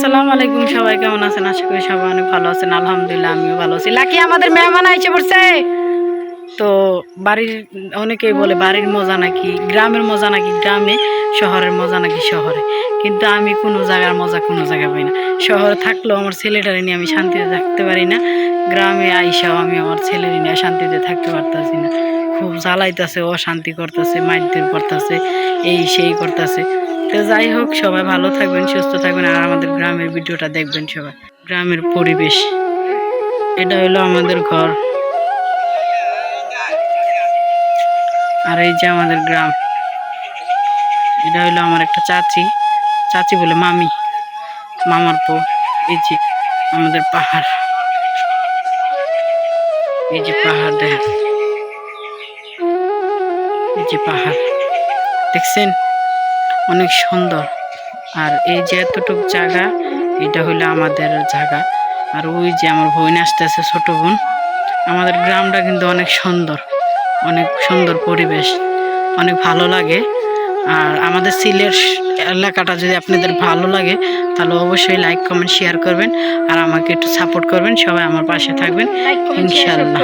আসসালামু আলাইকুম, সবাই কেমন আছেন? আশা করি সবাই অনেক ভালো আছেন। আলহামদুলিল্লাহ আমিও ভালো আছি। লাকি আমাদের মেহমান আইসে পড়ছে। তো বাড়ির অনেকেই বলে বাড়ির মজা নাকি গ্রামের মজা নাকি গ্রামে, শহরের মজা নাকি শহরে। কিন্তু আমি কোনো জায়গার মজা কোনো জায়গায় পাই না। শহরে থাকলেও আমার ছেলেটারে নিয়ে আমি শান্তিতে থাকতে পারি না, গ্রামে আইসাও আমি আমার ছেলের নিয়ে শান্তিতে থাকতে পারতেছি না। খুব জ্বালাইতেছে, অশান্তি করতেছে, মারধর করতেছে, এই সেই করতেছে। তো যাই হোক, সবাই ভালো থাকবেন, সুস্থ থাকবেন, আর আমাদের গ্রামের ভিডিওটা দেখবেন সবাই। গ্রামের পরিবেশ, এটা হলো আমাদের ঘর, আর এই যে আমাদের গ্রাম। এটা হলো আমার একটা চাচি, চাচি বলে মামি, মামার পো। এই যে আমাদের পাহাড়, এই যে পাহাড় দেখেন, এই যে পাহাড় দেখছেন, অনেক সুন্দর। আর এই যে এতটুক জায়গা, এটা হইলো আমাদের জায়গা। আর ওই যে আমার বোন আসতেছে, ছোট বোন। আমাদের গ্রামটা কিন্তু অনেক সুন্দর, অনেক সুন্দর পরিবেশ, অনেক ভালো লাগে। আর আমাদের সিলেট এলাকাটা যদি আপনাদের ভালো লাগে তাহলে অবশ্যই লাইক কমেন্ট শেয়ার করবেন, আর আমাকে একটু সাপোর্ট করবেন। সবাই আমার পাশে থাকবেন ইনশাআল্লাহ।